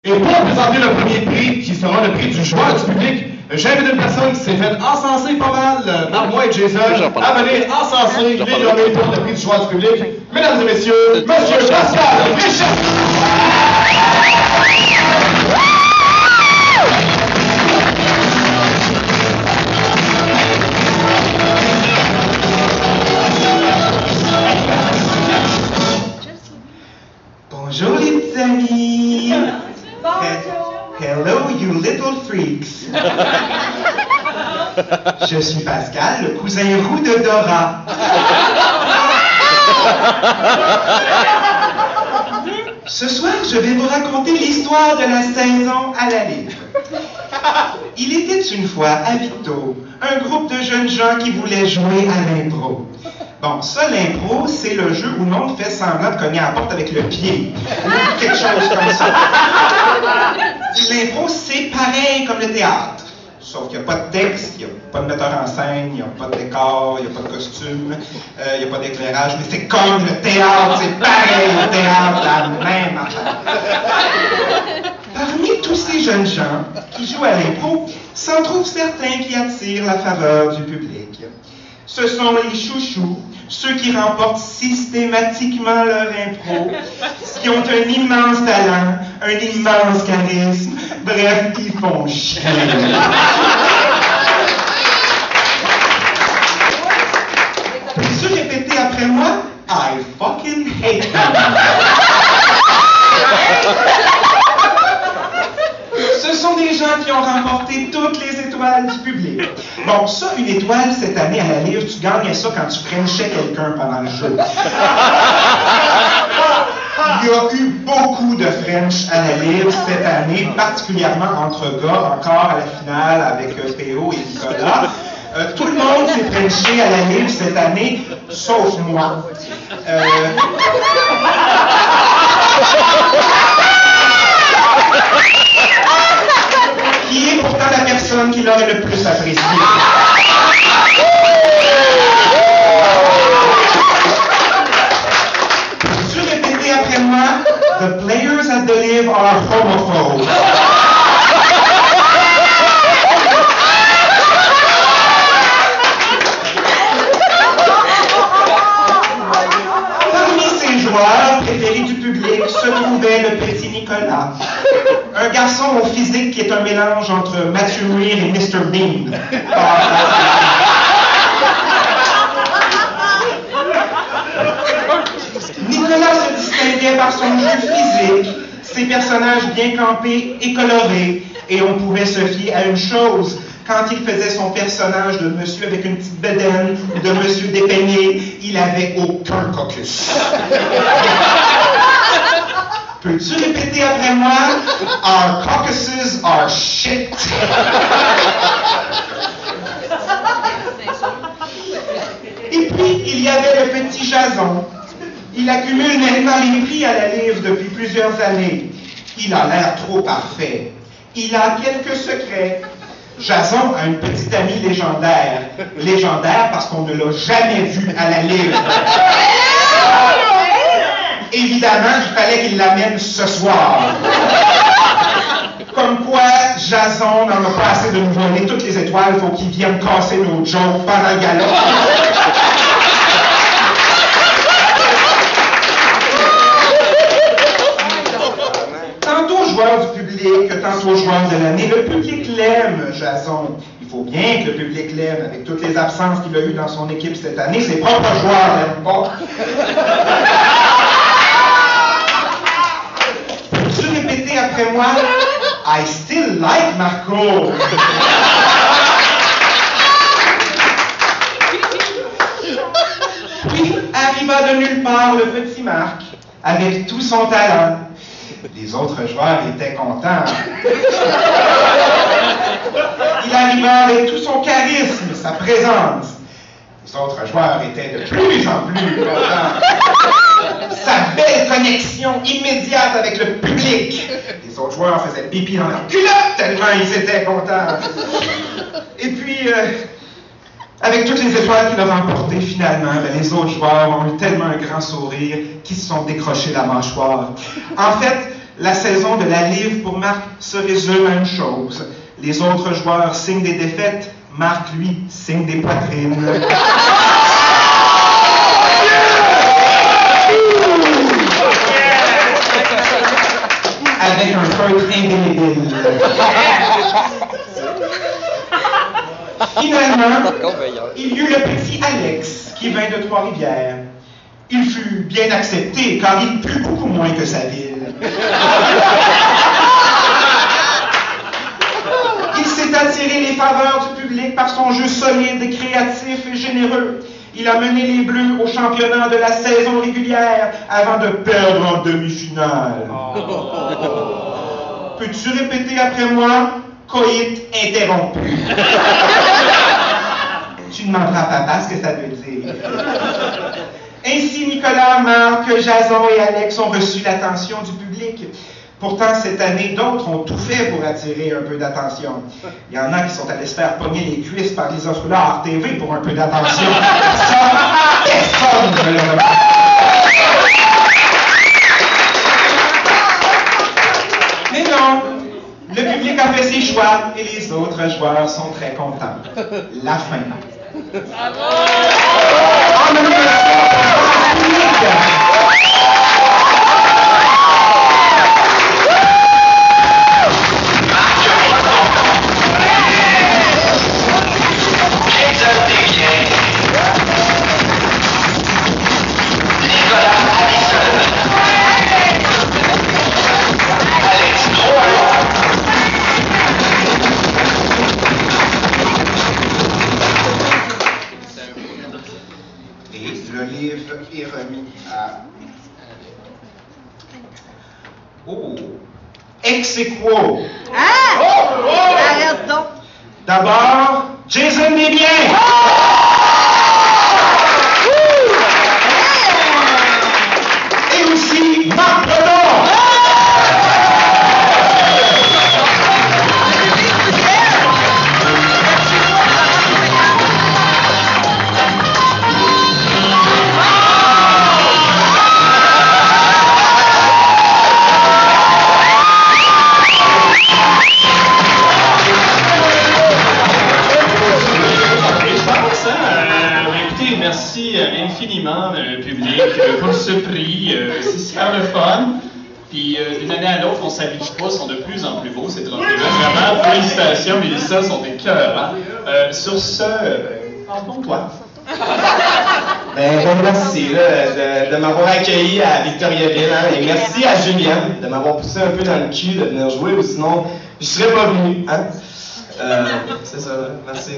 Et pour présenter le premier prix, qui sera le prix du joueur du public, j'invite une personne qui s'est fait encenser pas mal par moi et Jason à venir encenser les nommés pour le prix du joueur du public. Mesdames et messieurs, Monsieur Pascal Richard! Bonjour les petits amis! Hello you little freaks! Je suis Pascal, le cousin roux de Dora. Ce soir, je vais vous raconter l'histoire de la saison à la livre. Il était une fois à Victo un groupe de jeunes gens qui voulaient jouer à l'impro. Bon, ça, l'impro, c'est le jeu où l'on fait semblant de cogner à la porte avec le pied. Ou quelque chose comme ça. L'impro, c'est pareil comme le théâtre. Sauf qu'il n'y a pas de texte, il n'y a pas de metteur en scène, il n'y a pas de décor, il n'y a pas de costume, il n'y a pas d'éclairage, mais c'est comme le théâtre, c'est pareil au théâtre, la même affaire. Parmi tous ces jeunes gens qui jouent à l'impro, s'en trouvent certains qui attirent la faveur du public. Ce sont les chouchous, ceux qui remportent systématiquement leur impro, qui ont un immense talent, un immense charisme, bref, ils font chier. Peux-tu répéter après moi? I fucking hate them. Ce sont des gens qui ont remporté toutes les étoiles du public. Bon, ça, une étoile cette année à la livre, tu gagnais ça quand tu frenchais quelqu'un pendant le jeu. Il y a eu beaucoup de French à la livre cette année, particulièrement entre gars, encore à la finale avec Théo et Nicolas. Tout le monde s'est frenché à la livre cette année, sauf moi. Qui est pourtant la personne qui l'aurait le plus apprécié. Peux-tu répéter après moi? The players at the live are homophobes. Parmi ces joueurs préférés du public se trouvait le petit Nicolas. Un garçon au physique qui est un mélange entre Matthew Weir et Mr. Bean. Nicolas se distinguait par son jeu physique, ses personnages bien campés et colorés, et on pouvait se fier à une chose. Quand il faisait son personnage de monsieur avec une petite bedaine ou de monsieur dépeigné, il avait aucun caucus. Peux-tu répéter après moi? Our caucuses are shit. Et puis, il y avait le petit Jason. Il accumule maintenant les prix à la livre depuis plusieurs années. Il a l'air trop parfait. Il a quelques secrets. Jason a une petite amie légendaire. Légendaire parce qu'on ne l'a jamais vue à la livre. Évidemment, il fallait qu'il l'amène ce soir. Comme quoi, Jason n'en a pas assez de nous voler toutes les étoiles, faut qu'il vienne casser nos jokes pendant le gala. Tantôt joueur du public, tantôt joueur de l'année, le public l'aime, Jason. Il faut bien que le public l'aime, avec toutes les absences qu'il a eues dans son équipe cette année, ses propres joueurs l'aiment pas. Peux-tu répéter après moi? I still like Marco. Puis arriva de nulle part le petit Marc, avec tout son talent. Les autres joueurs étaient contents. Il arriva avec tout son charisme, sa présence. Les autres joueurs étaient de plus en plus contents. Sa belle connexion immédiate avec le public. Les autres joueurs faisaient pipi dans leur culotte tellement ils étaient contents. Et puis, avec toutes les étoiles qu'il a remportées finalement, les autres joueurs ont eu tellement un grand sourire qu'ils se sont décrochés la mâchoire. En fait, La saison de la livre pour Marc se résume à une chose. Les autres joueurs signent des défaites, Marc, lui, signe des poitrines. Avec un feutre indélébile. Finalement, il y eut le petit Alex qui vint de Trois-Rivières. Il fut bien accepté car il plut beaucoup moins que sa ville. Il s'est attiré les faveurs du public par son jeu solide, créatif et généreux. Il a mené les Bleus au championnat de la saison régulière avant de perdre en demi-finale. Peux-tu répéter après moi? Coït interrompu. Tu demanderas à papa ce que ça veut dire. Ainsi, Nicolas, Marc, Jason et Alex ont reçu l'attention du public. Pourtant, cette année, d'autres ont tout fait pour attirer un peu d'attention. Il y en a qui sont allés se faire pogner les cuisses par les osculaires TV pour un peu d'attention. Ça, personne ne le remarque. Mais non, le public a fait ses choix et les autres joueurs sont très contents. La fin. En nomination pour le public. Le livre est remis à... Oh! Ex aequo. Arrête donc! D'abord, Jason Desbiens. Et aussi, Marc Breton. Merci infiniment, public, pour ce prix. C'est super le fun. Puis d'une année à l'autre, on ne s'habitue pas, sont de plus en plus beaux, ces trophées-là. Vraiment, félicitations, Mélissa, sont écœurants. Sur ce, pardon-toi. Ben, merci là, de m'avoir accueilli à Victoriaville. Hein, et merci à Julien de m'avoir poussé un peu dans le cul de venir jouer, ou sinon, je serais pas venu. Hein? C'est ça, merci.